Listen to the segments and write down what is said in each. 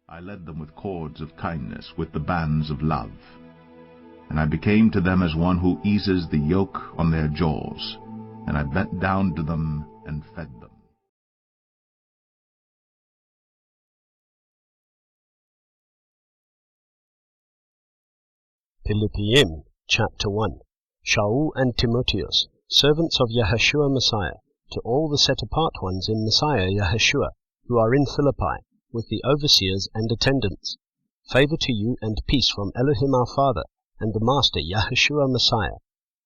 I led them with cords of kindness, with the bands of love. And I became to them as one who eases the yoke on their jaws, and I bent down to them and fed them. Pilipiyim, chapter 1. Shaul and Timotheus, servants of Yahushua Messiah, to all the set-apart ones in Messiah Yahushua, who are in Philippi, with the overseers and attendants. Favor to you and peace from Elohim our Father, and the Master Yahushua Messiah.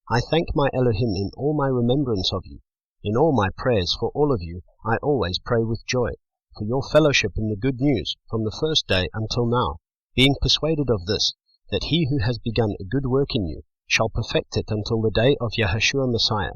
I thank my Elohim in all my remembrance of you. In all my prayers for all of you, I always pray with joy, for your fellowship in the good news from the first day until now, being persuaded of this, that he who has begun a good work in you shall perfect it until the day of Yahushua Messiah.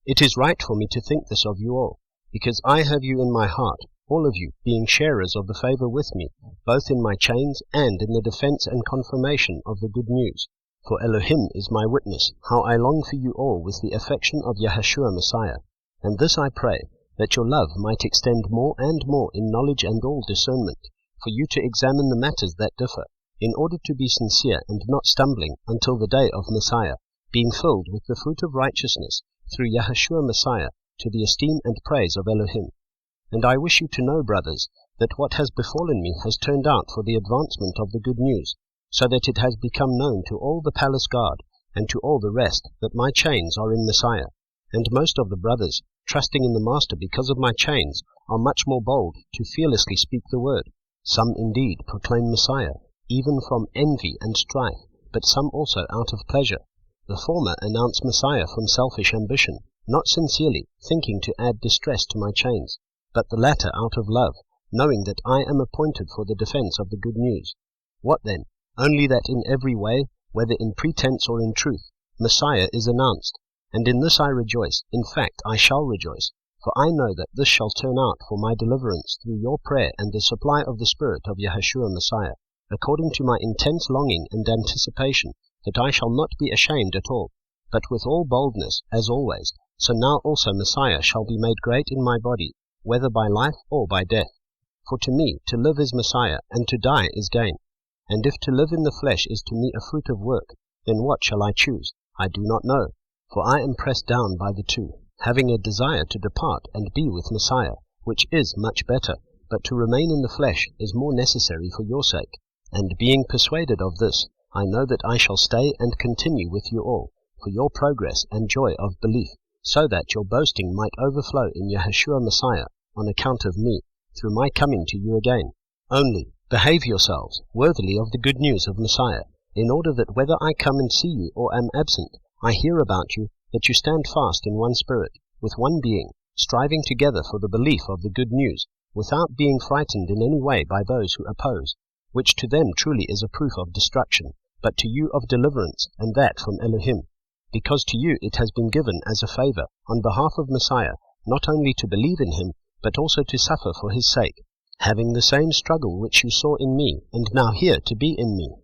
It is right for me to think this of you all, because I have you in my heart, all of you being sharers of the favor with me, both in my chains and in the defense and confirmation of the good news. For Elohim is my witness, how I long for you all with the affection of Yahushua Messiah. And this I pray, that your love might extend more and more in knowledge and all discernment, for you to examine the matters that differ, in order to be sincere and not stumbling until the day of Messiah, being filled with the fruit of righteousness through Yahushua Messiah, to the esteem and praise of Elohim. And I wish you to know, brothers, that what has befallen me has turned out for the advancement of the good news, so that it has become known to all the palace guard, and to all the rest, that my chains are in Messiah. And most of the brothers, trusting in the Master because of my chains, are much more bold to fearlessly speak the word. Some indeed proclaim Messiah, even from envy and strife, but some also out of pleasure. The former announce Messiah from selfish ambition, not sincerely, thinking to add distress to my chains, but the latter out of love, knowing that I am appointed for the defense of the good news. What then? Only that in every way, whether in pretense or in truth, Messiah is announced. And in this I rejoice, in fact I shall rejoice, for I know that this shall turn out for my deliverance through your prayer and the supply of the Spirit of Yahushua Messiah, according to my intense longing and anticipation, that I shall not be ashamed at all, but with all boldness, as always, so now also Messiah shall be made great in my body, whether by life or by death. For to me to live is Messiah, and to die is gain. And if to live in the flesh is to me a fruit of work, then what shall I choose? I do not know, for I am pressed down by the two, having a desire to depart and be with Messiah, which is much better, but to remain in the flesh is more necessary for your sake. And being persuaded of this, I know that I shall stay and continue with you all, for your progress and joy of belief, so that your boasting might overflow in Yahushua Messiah on account of me, through my coming to you again. Only behave yourselves worthily of the good news of Messiah, in order that whether I come and see you or am absent, I hear about you, that you stand fast in one spirit, with one being, striving together for the belief of the good news, without being frightened in any way by those who oppose, which to them truly is a proof of destruction, but to you of deliverance, and that from Elohim. Because to you it has been given as a favor, on behalf of Messiah, not only to believe in him, but also to suffer for his sake, having the same struggle which you saw in me, and now hear to be in me.